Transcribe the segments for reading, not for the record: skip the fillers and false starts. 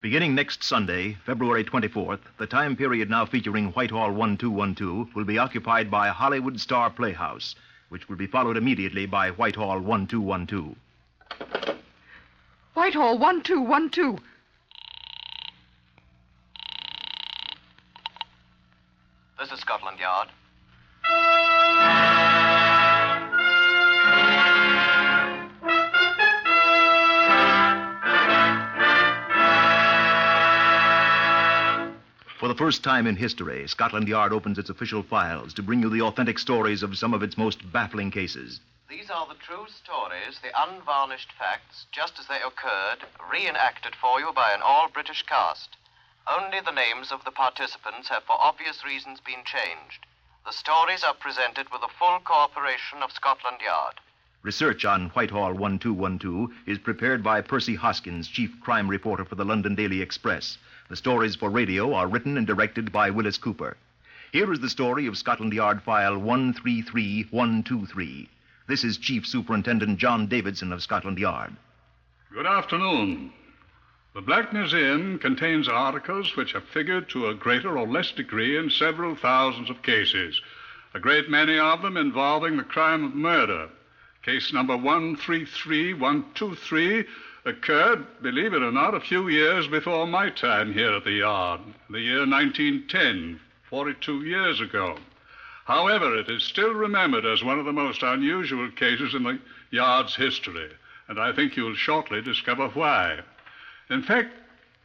Beginning next Sunday, February 24th, the time period now featuring Whitehall 1212 will be occupied by Hollywood Star Playhouse, which will be followed immediately by Whitehall 1212. Whitehall 1212. This is Scotland Yard. For the first time in history, Scotland Yard opens its official files to bring you the authentic stories of some of its most baffling cases. These are the true stories, the unvarnished facts, just as they occurred, reenacted for you by an all-British cast. Only the names of the participants have for obvious reasons been changed. The stories are presented with the full cooperation of Scotland Yard. Research on Whitehall 1212 is prepared by Percy Hoskins, chief crime reporter for the London Daily Express. The stories for radio are written and directed by Willis Cooper. Here is the story of Scotland Yard File 133123. This is Chief Superintendent John Davidson of Scotland Yard. Good afternoon. The Black Museum contains articles which have figured to a greater or less degree in several thousands of cases, a great many of them involving the crime of murder. Case number 133123 occurred, believe it or not, a few years before my time here at the Yard, the year 1910, 42 years ago. However, it is still remembered as one of the most unusual cases in the Yard's history, and I think you'll shortly discover why. In fact,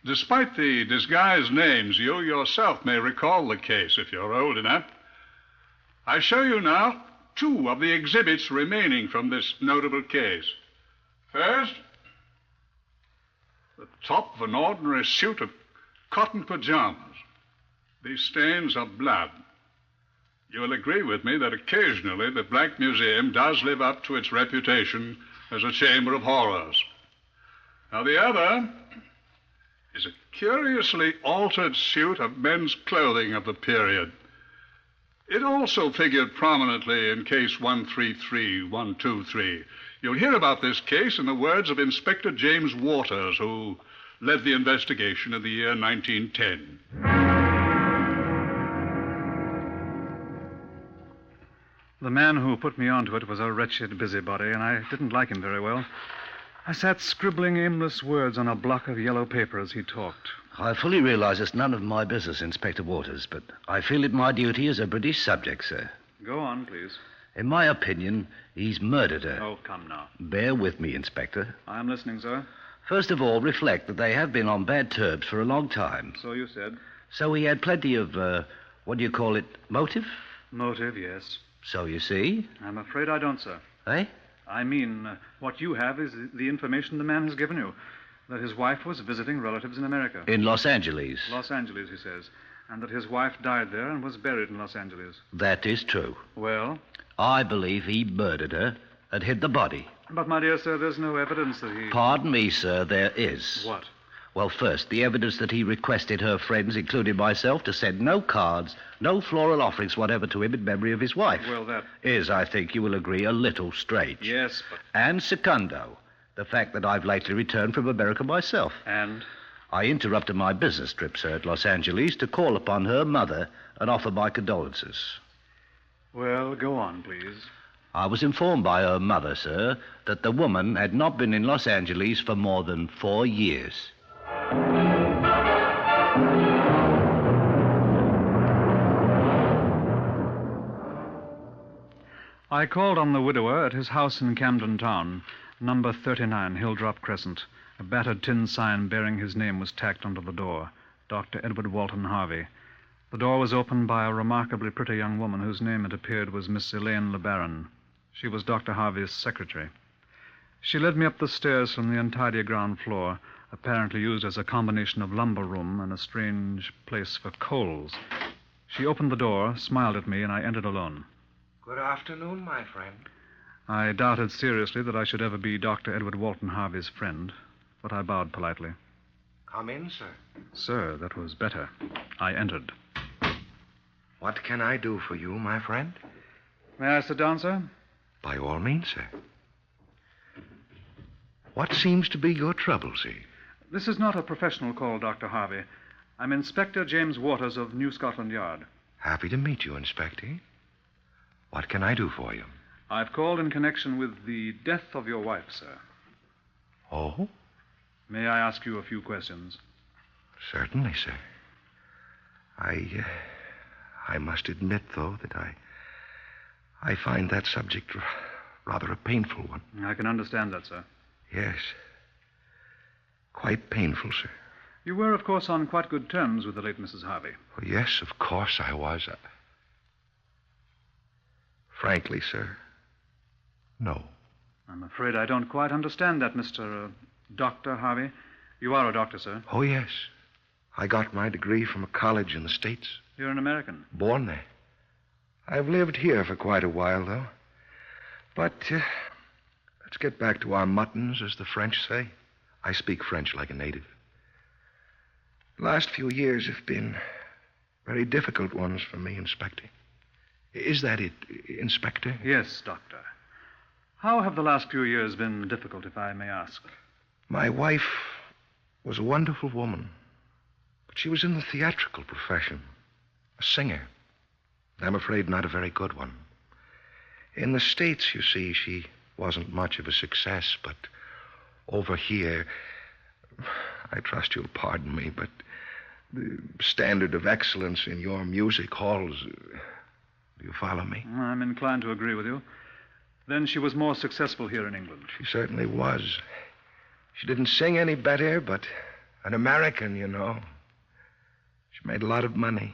despite the disguised names, you yourself may recall the case if you're old enough. I show you now two of the exhibits remaining from this notable case. First, the top of an ordinary suit of cotton pajamas. These stains are blood. You'll agree with me that occasionally the Black Museum does live up to its reputation as a chamber of horrors. Now, the other is a curiously altered suit of men's clothing of the period. It also figured prominently in case 133123. You'll hear about this case in the words of Inspector James Waters, who led the investigation in the year 1910. The man who put me onto it was a wretched busybody, and I didn't like him very well. I sat scribbling aimless words on a block of yellow paper as he talked. I fully realize it's none of my business, Inspector Waters, but I feel it my duty as a British subject, sir. Go on, please. In my opinion, he's murdered her. Oh, come now. Bear with me, Inspector. I'm listening, sir. First of all, reflect that they have been on bad terms for a long time. So you said. So he had plenty of, what do you call it, motive? Motive, yes. So you see. I'm afraid I don't, sir. Eh? I mean, what you have is the information the man has given you. That his wife was visiting relatives in America. In Los Angeles. Los Angeles, he says. And that his wife died there and was buried in Los Angeles. That is true. Well? I believe he murdered her and hid the body. But, my dear sir, there's no evidence that he... Pardon me, sir, there is. What? Well, first, the evidence that he requested her friends, including myself, to send no cards, no floral offerings whatever to him in memory of his wife. Well, that... is, I think you will agree, a little strange. Yes, but... And secundo, the fact that I've lately returned from America myself. And? I interrupted my business trip, sir, at Los Angeles to call upon her mother and offer my condolences. Well, go on, please. I was informed by her mother, sir, that the woman had not been in Los Angeles for more than 4 years. I called on the widower at his house in Camden Town, number 39, Hilldrop Crescent. A battered tin sign bearing his name was tacked onto the door. Dr. Edward Walton Harvey. The door was opened by a remarkably pretty young woman whose name, it appeared, was Miss Elaine LeBaron. She was Dr. Harvey's secretary. She led me up the stairs from the untidy ground floor, apparently used as a combination of lumber room and a strange place for coals. She opened the door, smiled at me, and I entered alone. Good afternoon, my friend. I doubted seriously that I should ever be Dr. Edward Walton Harvey's friend, but I bowed politely. Come in, sir. Sir, that was better. I entered. What can I do for you, my friend? May I sit down, sir? By all means, sir. What seems to be your trouble, sir? This is not a professional call, Dr. Harvey. I'm Inspector James Waters of New Scotland Yard. Happy to meet you, Inspector. What can I do for you? I've called in connection with the death of your wife, sir. Oh? May I ask you a few questions? Certainly, sir. I must admit, though, that I find that subject rather a painful one. I can understand that, sir. Yes. Quite painful, sir. You were, of course, on quite good terms with the late Mrs. Harvey. Oh, yes, of course I was. Frankly, sir, no. I'm afraid I don't quite understand that, Mr. Dr. Harvey. You are a doctor, sir. Oh, yes. I got my degree from a college in the States. You're an American. Born there. I've lived here for quite a while, though. But let's get back to our muttons, as the French say. I speak French like a native. The last few years have been very difficult ones for me, Inspector. Is that it, Inspector? Yes, Doctor. How have the last few years been difficult, if I may ask? My wife was a wonderful woman, but she was in the theatrical profession. A singer. I'm afraid not a very good one. In the States, you see, she wasn't much of a success, but over here, I trust you'll pardon me, but the standard of excellence in your music halls, do you follow me? I'm inclined to agree with you. Then she was more successful here in England. She certainly was. She didn't sing any better, but an American, you know. She made a lot of money.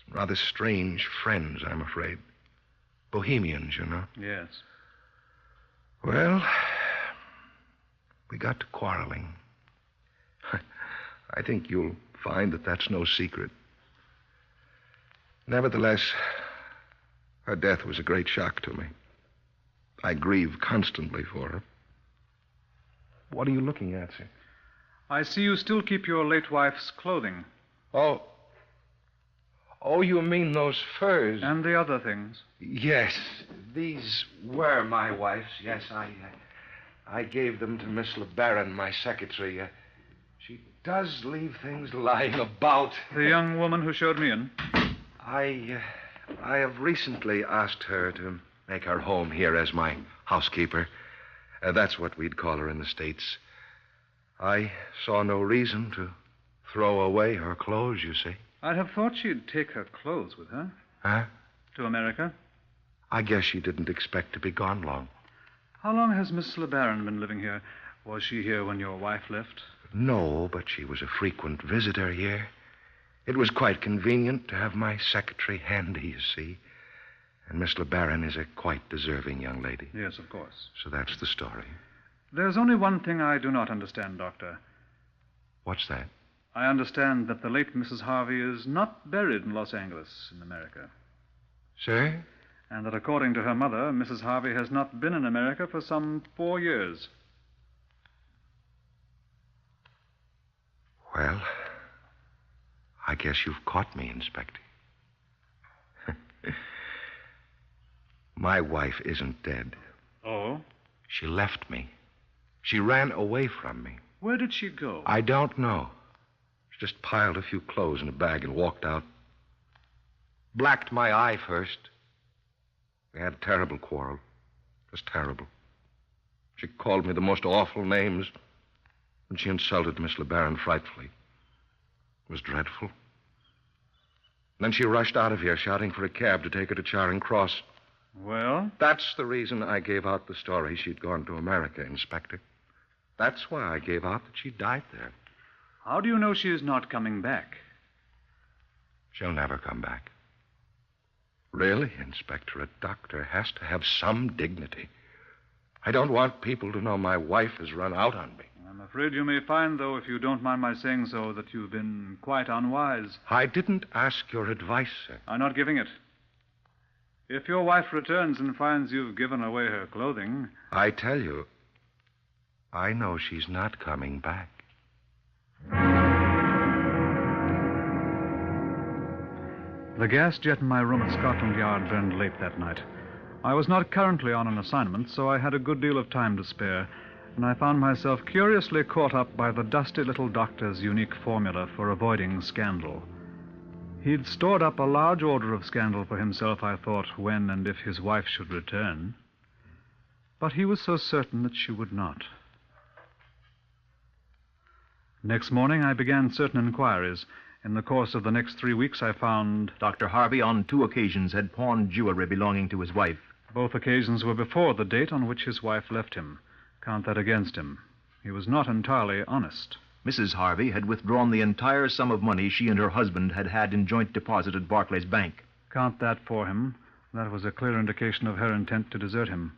Some rather strange friends, I'm afraid. Bohemians, you know. Yes. Well, we got to quarreling. I think you'll find that that's no secret. Nevertheless, her death was a great shock to me. I grieve constantly for her. What are you looking at, sir? I see you still keep your late wife's clothing. Oh, you mean those furs? And the other things. Yes, these were my wife's. Yes, I gave them to Miss LeBaron, my secretary. She does leave things lying about. The young woman who showed me in? I have recently asked her to make her home here as my housekeeper. That's what we'd call her in the States. I saw no reason to throw away her clothes, you see. I'd have thought she'd take her clothes with her. Huh? To America. I guess she didn't expect to be gone long. How long has Miss LeBaron been living here? Was she here when your wife left? No, but she was a frequent visitor here. It was quite convenient to have my secretary handy, you see. And Miss LeBaron is a quite deserving young lady. Yes, of course. So that's the story. There's only one thing I do not understand, Doctor. What's that? I understand that the late Mrs. Harvey is not buried in Los Angeles, in America. Sir? And that according to her mother, Mrs. Harvey has not been in America for some 4 years. Well, I guess you've caught me, Inspector. My wife isn't dead. Oh? She left me. She ran away from me. Where did she go? I don't know. She just piled a few clothes in a bag and walked out. Blacked my eye first. We had a terrible quarrel. Just terrible. She called me the most awful names. And she insulted Miss LeBaron frightfully. It was dreadful. Then she rushed out of here, shouting for a cab to take her to Charing Cross. Well? That's the reason I gave out the story she'd gone to America, Inspector. That's why I gave out that she died there. How do you know she is not coming back? She'll never come back. Really, Inspector, a doctor has to have some dignity. I don't want people to know my wife has run out on me. I'm afraid you may find, though, if you don't mind my saying so, that you've been quite unwise. I didn't ask your advice, sir. I'm not giving it. If your wife returns and finds you've given away her clothing... I tell you, I know she's not coming back. The gas jet in my room at Scotland Yard burned late that night. I was not currently on an assignment, so I had a good deal of time to spare, and I found myself curiously caught up by the dusty little doctor's unique formula for avoiding scandal. He'd stored up a large order of scandal for himself, I thought, when and if his wife should return. But he was so certain that she would not. Next morning, I began certain inquiries. In the course of the next 3 weeks, I found... Dr. Harvey, on 2 occasions, had pawned jewelry belonging to his wife. Both occasions were before the date on which his wife left him. Count that against him. He was not entirely honest. Mrs. Harvey had withdrawn the entire sum of money she and her husband had had in joint deposit at Barclays Bank. Count that for him. That was a clear indication of her intent to desert him.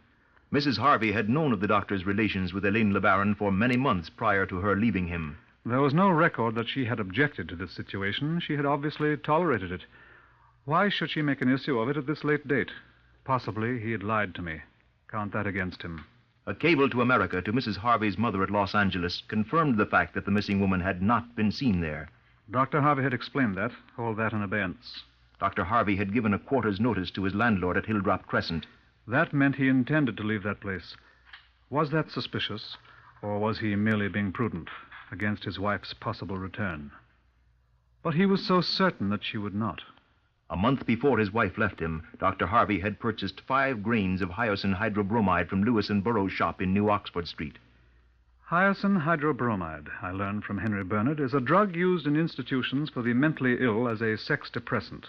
Mrs. Harvey had known of the doctor's relations with Elaine LeBaron for many months prior to her leaving him. There was no record that she had objected to this situation. She had obviously tolerated it. Why should she make an issue of it at this late date? Possibly he had lied to me. Count that against him. A cable to America to Mrs. Harvey's mother at Los Angeles confirmed the fact that the missing woman had not been seen there. Dr. Harvey had explained that. Hold that in abeyance. Dr. Harvey had given a quarter's notice to his landlord at Hilldrap Crescent. That meant he intended to leave that place. Was that suspicious, or was he merely being prudent against his wife's possible return? But he was so certain that she would not. A month before his wife left him, Dr. Harvey had purchased 5 grains of hyoscine hydrobromide from Lewis and Burroughs' shop in New Oxford Street. Hyoscine hydrobromide, I learned from Henry Bernard, is a drug used in institutions for the mentally ill as a sex depressant.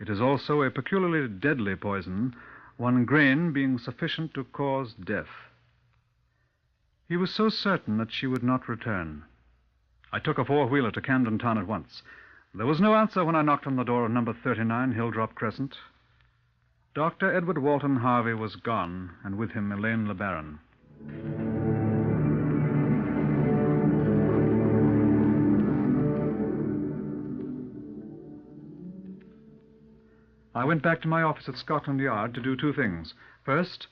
It is also a peculiarly deadly poison, 1 grain being sufficient to cause death. He was so certain that she would not return. I took a 4-wheeler to Camden Town at once. There was no answer when I knocked on the door of number 39, Hilldrap Crescent. Dr. Edward Walton Harvey was gone, and with him Elaine LeBaron. I went back to my office at Scotland Yard to do 2 things. First,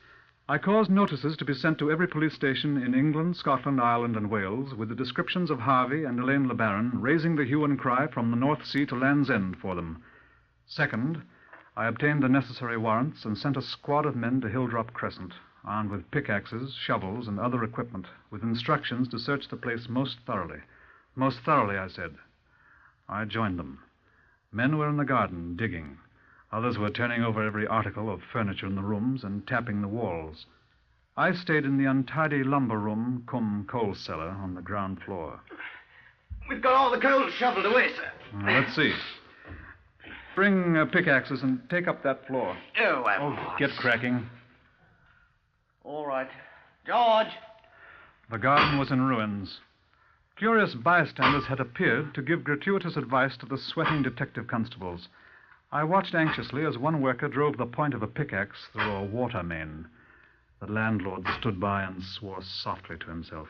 I caused notices to be sent to every police station in England, Scotland, Ireland, and Wales with the descriptions of Harvey and Elaine LeBaron, raising the hue and cry from the North Sea to Land's End for them. Second, I obtained the necessary warrants and sent a squad of men to Hilldrap Crescent, armed with pickaxes, shovels, and other equipment, with instructions to search the place most thoroughly. Most thoroughly, I said. I joined them. Men were in the garden, digging. Others were turning over every article of furniture in the rooms and tapping the walls. I stayed in the untidy lumber room, cum coal cellar, on the ground floor. We've got all the coal shoveled away, sir. Let's see. Bring pickaxes and take up that floor. Get cracking. All right. George! The garden was in ruins. Curious bystanders had appeared to give gratuitous advice to the sweating detective constables. I watched anxiously as one worker drove the point of a pickaxe through a water main. The landlord stood by and swore softly to himself.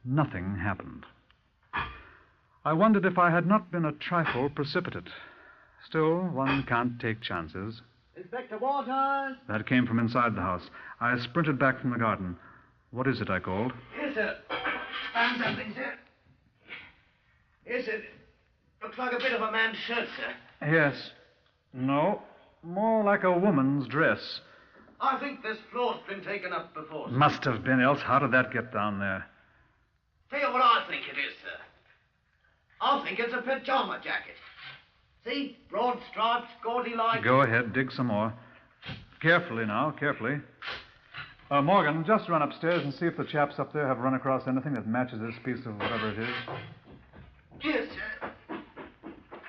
Nothing happened. I wondered if I had not been a trifle precipitate. Still, one can't take chances. Inspector Waters! That came from inside the house. I sprinted back from the garden. What is it, I called? Yes, sir. Found something, sir. Yes, sir. Looks like a bit of a man's shirt, sir. Yes. No. More like a woman's dress. I think this floor's been taken up before, sir. Must have been, else how did that get down there? Tell you what I think it is, sir. I think it's a pajama jacket. See? Broad stripes, gaudy like... Go ahead, dig some more. Carefully now, carefully. Morgan, just run upstairs and see if the chaps up there have run across anything that matches this piece of whatever it is. Yes, sir.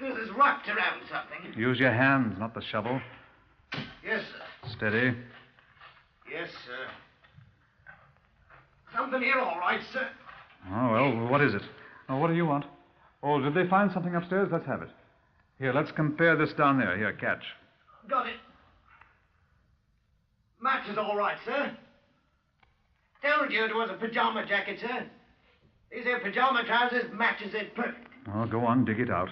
This is wrapped around something. Use your hands, not the shovel. Yes, sir. Steady. Yes, sir. Something here, all right, sir. Oh, well, what is it? Oh, what do you want? Oh, did they find something upstairs? Let's have it. Here, let's compare this down there. Here, catch. Got it. Matches all right, sir. Told you it was a pajama jacket, sir. These here pajama trousers matches it perfect. Oh, go on, dig it out.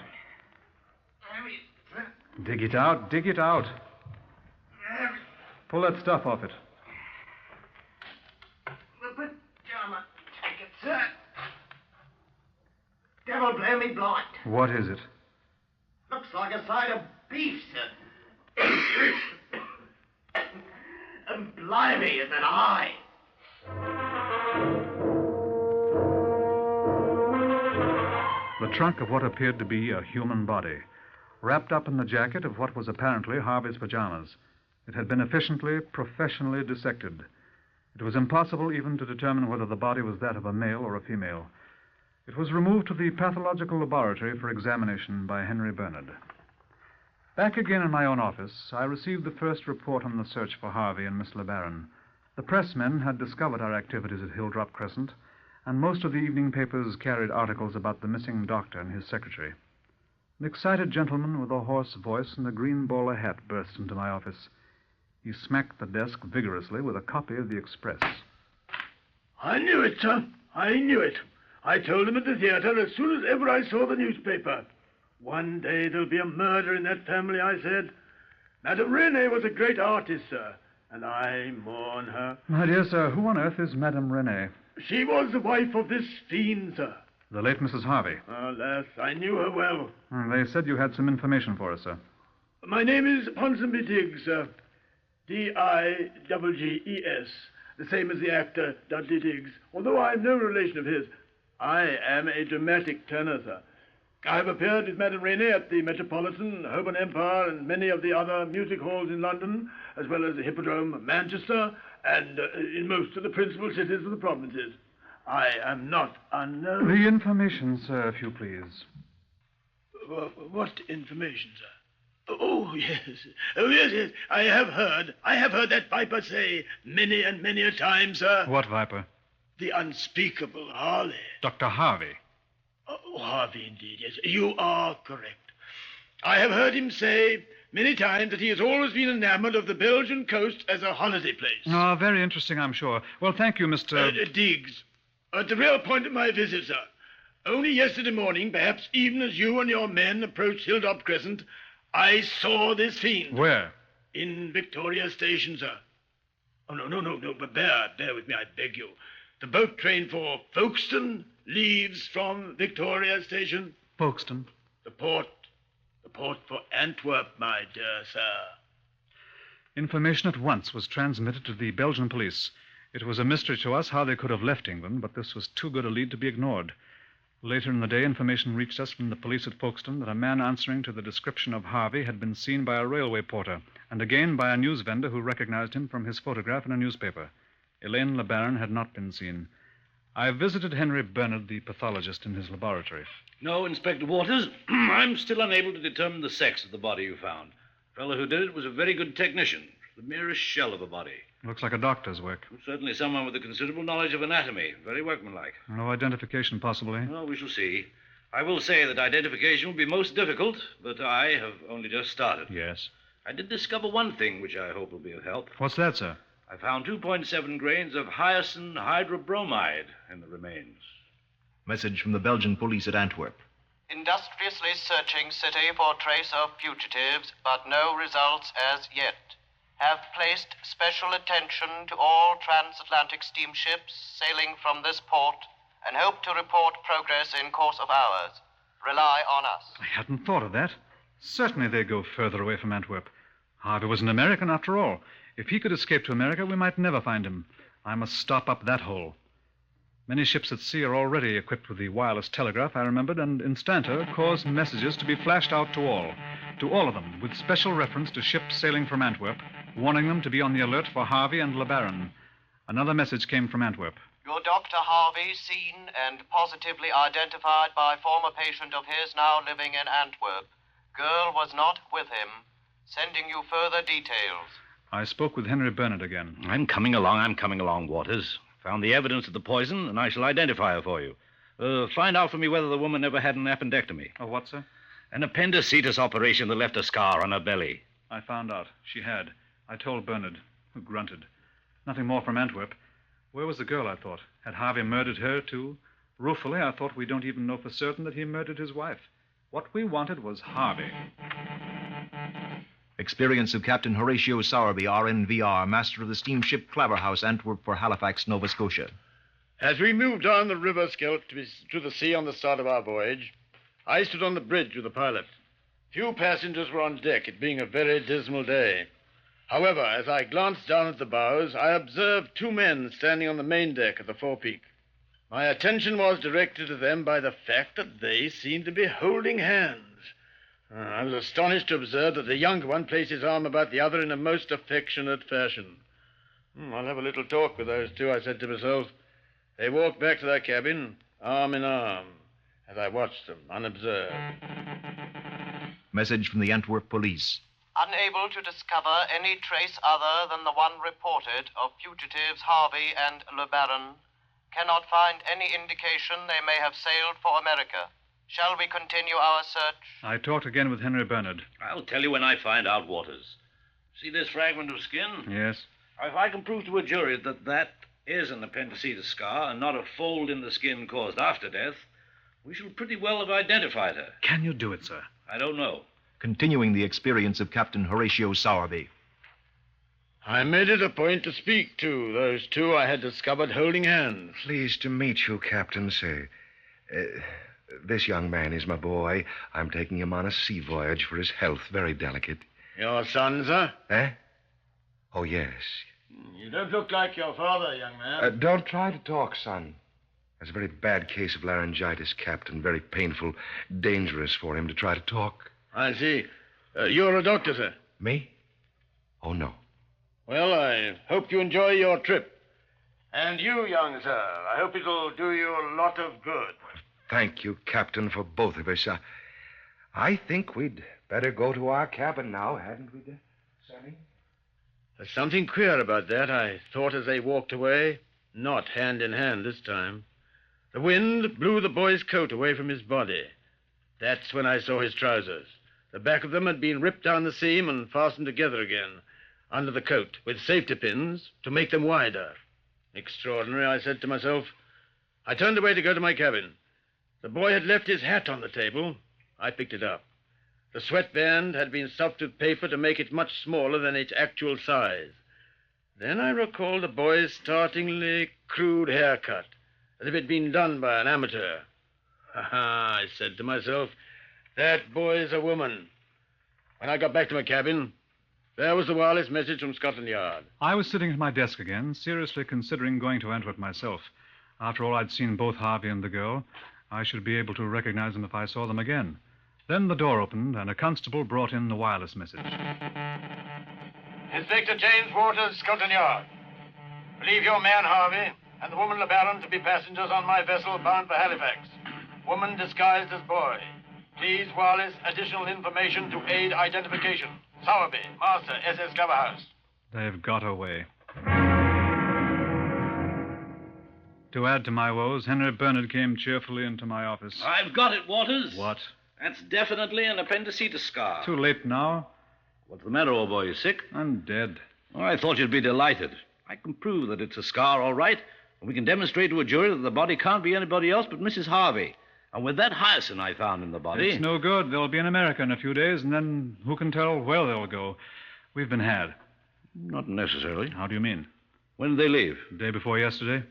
There it is, sir. Dig it out, dig it out. There it is. Pull that stuff off it. The pajama jacket, sir. Devil blame me blind. What is it? Looks like a side of beef, sir. And blimey, is an eye. The trunk of what appeared to be a human body, wrapped up in the jacket of what was apparently Harvey's pajamas. It had been efficiently, professionally dissected. It was impossible even to determine whether the body was that of a male or a female. It was removed to the pathological laboratory for examination by Henry Bernard. Back again in my own office, I received the first report on the search for Harvey and Miss LeBaron. The pressmen had discovered our activities at Hilldrop Crescent, and most of the evening papers carried articles about the missing doctor and his secretary. An excited gentleman with a hoarse voice and a green bowler hat burst into my office. He smacked the desk vigorously with a copy of the Express. I knew it, sir. I knew it. I told him at the theater as soon as ever I saw the newspaper. One day there'll be a murder in that family, I said. Madame Rene was a great artist, sir, and I mourn her. My dear sir, who on earth is Madame Rene? She was the wife of this fiend, sir. The late Mrs. Harvey. Alas, I knew her well. They said you had some information for us, sir. My name is Ponsonby Diggs, sir. D-I-G-G-E-S. The same as the actor Dudley Diggs, although I'm no relation of his. I am a dramatic tenor, sir. I have appeared with Madame Rene at the Metropolitan, Holborn Empire, and many of the other music halls in London, as well as the Hippodrome of Manchester, and in most of the principal cities of the provinces. I am not unknown. The information, sir, if you please. What information, sir? Oh, yes. Oh, yes. I have heard that viper say many and many a time, sir. What viper? The unspeakable Harley. Dr. Harvey. Oh, Harvey, indeed, yes. You are correct. I have heard him say many times that he has always been enamored of the Belgian coast as a holiday place. Oh, very interesting, I'm sure. Well, thank you, Mr. Diggs. At the real point of my visit, sir. Only yesterday morning, perhaps even as you and your men approached Hilldrop Crescent, I saw this fiend. Where? In Victoria Station, sir. Oh, no, but bear with me, I beg you. The boat train for Folkestone leaves from Victoria Station. Folkestone? The port for Antwerp, my dear sir. Information at once was transmitted to the Belgian police. It was a mystery to us how they could have left England, but this was too good a lead to be ignored. Later in the day, information reached us from the police at Folkestone that a man answering to the description of Harvey had been seen by a railway porter, and again by a news vendor who recognized him from his photograph in a newspaper. Elaine LeBaron had not been seen. I visited Henry Bernard, the pathologist, in his laboratory. No, Inspector Waters. I'm still unable to determine the sex of the body you found. The fellow who did it was a very good technician. The merest shell of a body. Looks like a doctor's work. Certainly someone with a considerable knowledge of anatomy. Very workmanlike. No identification, possibly. Well, we shall see. I will say that identification will be most difficult, but I have only just started. Yes. I did discover one thing which I hope will be of help. What's that, sir? I found 2.7 grains of hyoscine hydrobromide in the remains. Message from the Belgian police at Antwerp. Industriously searching city for trace of fugitives, but no results as yet. Have placed special attention to all transatlantic steamships sailing from this port and hope to report progress in course of hours. Rely on us. I hadn't thought of that. Certainly they go further away from Antwerp. Harvey was an American, after all. If he could escape to America, we might never find him. I must stop up that hole. Many ships at sea are already equipped with the wireless telegraph, I remembered, and instanter caused messages to be flashed out to all of them, with special reference to ships sailing from Antwerp, warning them to be on the alert for Harvey and LeBaron. Another message came from Antwerp. Your Dr. Harvey seen and positively identified by former patient of his now living in Antwerp. Girl was not with him. Sending you further details. I spoke with Henry Bernard again. I'm coming along, Waters. Found the evidence of the poison, and I shall identify her for you. Find out for me whether the woman ever had an appendectomy. Oh, what, sir? An appendicitis operation that left a scar on her belly. I found out. She had. I told Bernard, who grunted. Nothing more from Antwerp. Where was the girl, I thought? Had Harvey murdered her, too? Ruefully, I thought we don't even know for certain that he murdered his wife. What we wanted was Harvey. Experience of Captain Horatio Sowerby, RNVR, master of the steamship Claverhouse, Antwerp for Halifax, Nova Scotia. As we moved down the river Scheldt to the sea on the start of our voyage, I stood on the bridge with the pilot. Few passengers were on deck, it being a very dismal day. However, as I glanced down at the bows, I observed two men standing on the main deck of the forepeak. My attention was directed to them by the fact that they seemed to be holding hands. I was astonished to observe that the younger one placed his arm about the other in a most affectionate fashion. I'll have a little talk with those two, I said to myself. They walked back to their cabin, arm in arm, as I watched them, unobserved. Message from the Antwerp police. Unable to discover any trace other than the one reported of fugitives Harvey and Le Baron, cannot find any indication they may have sailed for America. Shall we continue our search? I talked again with Henry Bernard. I'll tell you when I find out, Waters. See this fragment of skin? Yes. If I can prove to a jury that is an appendicitis scar and not a fold in the skin caused after death, we shall pretty well have identified her. Can you do it, sir? I don't know. Continuing the experience of Captain Horatio Sowerby. I made it a point to speak to those two I had discovered holding hands. Pleased to meet you, Captain, sir. This young man is my boy. I'm taking him on a sea voyage for his health. Very delicate. Your son, sir? Eh? Oh, yes. You don't look like your father, young man. Don't try to talk, son. That's a very bad case of laryngitis, Captain. Very painful, dangerous for him to try to talk. I see. You're a doctor, sir? Me? Oh, no. Well, I hope you enjoy your trip. And you, young sir, I hope it'll do you a lot of good. Thank you, Captain, for both of us. I think we'd better go to our cabin now, hadn't we, Sonny? There's something queer about that, I thought as they walked away. Not hand in hand this time. The wind blew the boy's coat away from his body. That's when I saw his trousers. The back of them had been ripped down the seam and fastened together again, under the coat, with safety pins to make them wider. Extraordinary, I said to myself. I turned away to go to my cabin. The boy had left his hat on the table. I picked it up. The sweatband had been stuffed with paper to make it much smaller than its actual size. Then I recalled the boy's startlingly crude haircut, as if it had been done by an amateur. Ha-ha, I said to myself, that boy's a woman. When I got back to my cabin, there was the wireless message from Scotland Yard. I was sitting at my desk again, seriously considering going to Antwerp myself. After all, I'd seen both Harvey and the girl. I should be able to recognize them if I saw them again. Then the door opened, and a constable brought in the wireless message. Inspector James Waters, Scotland Yard. Believe your man Harvey and the woman Le Baron to be passengers on my vessel bound for Halifax. Woman disguised as boy. Please wireless additional information to aid identification. Sowerby, Master, SS Glover House. They've got away. To add to my woes, Henry Bernard came cheerfully into my office. I've got it, Waters. What? That's definitely an appendicitis scar. Too late now. What's the matter, old boy? You sick? I'm dead. Oh, I thought you'd be delighted. I can prove that it's a scar, all right. And we can demonstrate to a jury that the body can't be anybody else but Mrs. Harvey. And with that hyacinth I found in the body... It's no good. They'll be in America in a few days, and then who can tell where they'll go? We've been had. Not necessarily. How do you mean? When did they leave? The day before yesterday.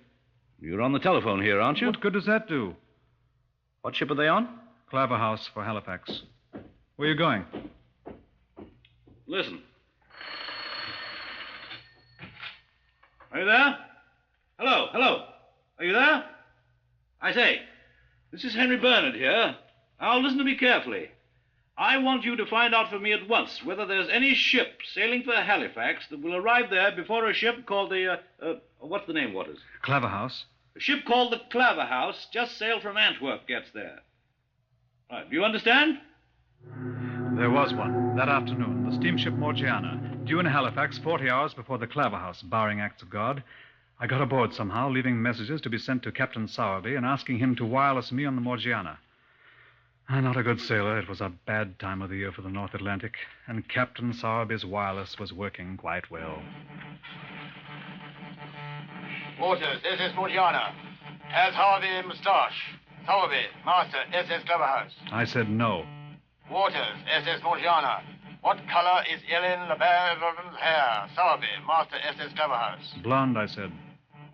You're on the telephone here, aren't you? What good does that do? What ship are they on? Claver House for Halifax. Where are you going? Listen. Are you there? Hello. Are you there? I say, this is Henry Bernard here. Now listen to me carefully. I want you to find out for me at once whether there's any ship sailing for Halifax that will arrive there before a ship called the, what's the name, Waters? Claver House. A ship called the Claver House just sailed from Antwerp gets there. Right, do you understand? There was one, that afternoon, the steamship Morgiana, due in Halifax 40 hours before the Claver House, barring acts of God. I got aboard somehow, leaving messages to be sent to Captain Sowerby and asking him to wireless me on the Morgiana. I'm not a good sailor. It was a bad time of the year for the North Atlantic, and Captain Sowerby's wireless was working quite well. Waters, this is Morgiana. Has Harvey a moustache? Sowerby, Master, SS Glover House. I said no. Waters, SS Morgiana. What color is Ellen Le Baron's hair? Sowerby, Master, SS Glover House. Blonde, I said.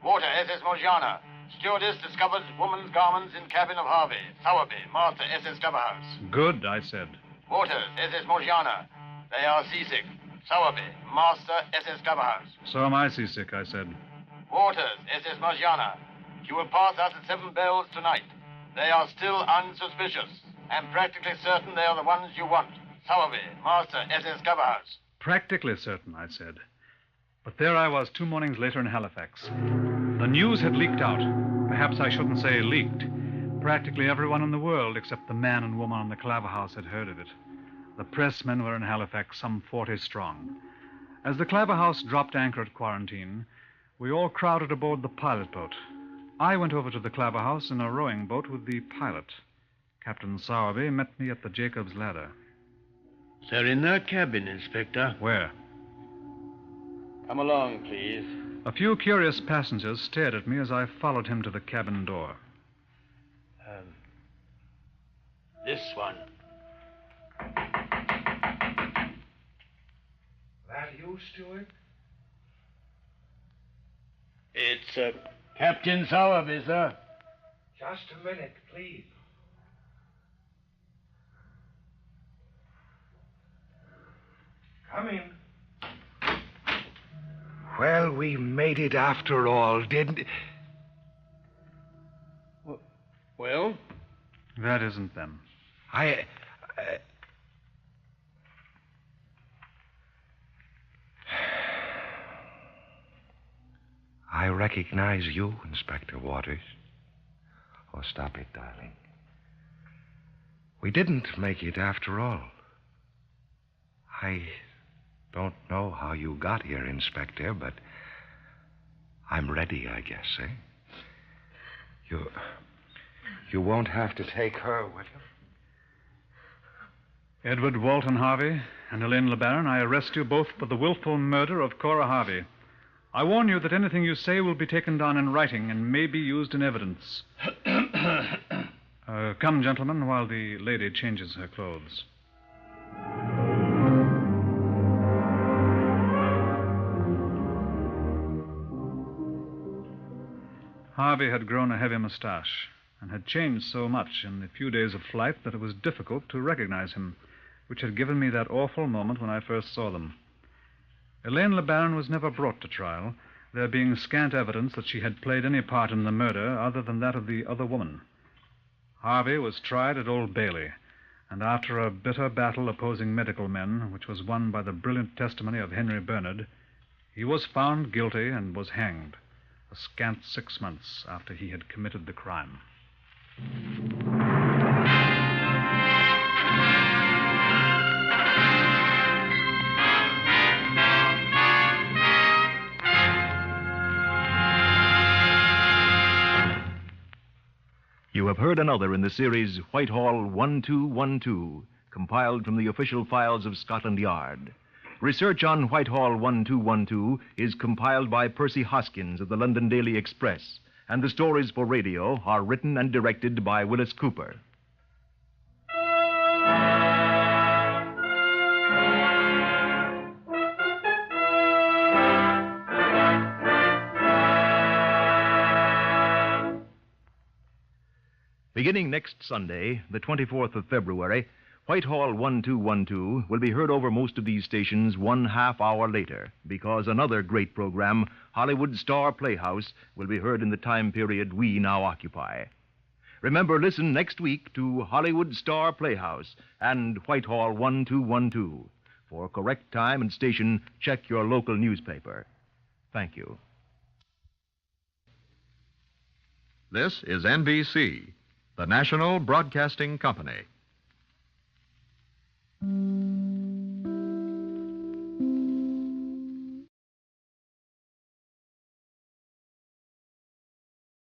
Water, SS Morgiana. Stewardess discovers woman's garments in cabin of Harvey. Sowerby, Master, SS Glover House. Good, I said. Waters, SS Morgiana. They are seasick. Sowerby, Master, SS Coverhouse. So am I seasick, I said. Waters, SS Margiana. You will pass us at 7 bells tonight. They are still unsuspicious. I'm practically certain they are the ones you want. Sowerby, Master, SS Coverhouse. Practically certain, I said. But there I was 2 mornings later in Halifax. The news had leaked out. Perhaps I shouldn't say leaked. Practically everyone in the world, except the man and woman on the Claver House, had heard of it. The pressmen were in Halifax, some 40 strong. As the Claver House dropped anchor at Quarantine, we all crowded aboard the pilot boat. I went over to the Claver House in a rowing boat with the pilot. Captain Sowerby met me at the Jacob's Ladder. They're in that cabin, Inspector. Where? Come along, please. A few curious passengers stared at me as I followed him to the cabin door. This one. That you, Stewart? It's, Captain Sowerby, sir. Just a minute, please. Come in. Well, we made it after all, didn't... Well? That isn't them. I recognize you, Inspector Waters. Oh, stop it, darling. We didn't make it after all. I don't know how you got here, Inspector, but I'm ready, I guess, eh? You won't have to take her, will you? Edward Walton Harvey and Elaine LeBaron, I arrest you both for the willful murder of Cora Harvey. I warn you that anything you say will be taken down in writing and may be used in evidence. Come, gentlemen, while the lady changes her clothes. Harvey had grown a heavy mustache and had changed so much in the few days of flight that it was difficult to recognize him, which had given me that awful moment when I first saw them. Elaine LeBaron was never brought to trial, there being scant evidence that she had played any part in the murder other than that of the other woman. Harvey was tried at Old Bailey, and after a bitter battle opposing medical men, which was won by the brilliant testimony of Henry Bernard, he was found guilty and was hanged, a scant 6 months after he had committed the crime. You have heard another in the series Whitehall 1212, compiled from the official files of Scotland Yard. Research on Whitehall 1212 is compiled by Percy Hoskins of the London Daily Express, and the stories for radio are written and directed by Willis Cooper. Beginning next Sunday, the 24th of February, Whitehall 1212 will be heard over most of these stations 1/2 hour later, because another great program, Hollywood Star Playhouse, will be heard in the time period we now occupy. Remember, listen next week to Hollywood Star Playhouse and Whitehall 1212. For correct time and station, check your local newspaper. Thank you. This is NBC, the National Broadcasting Company.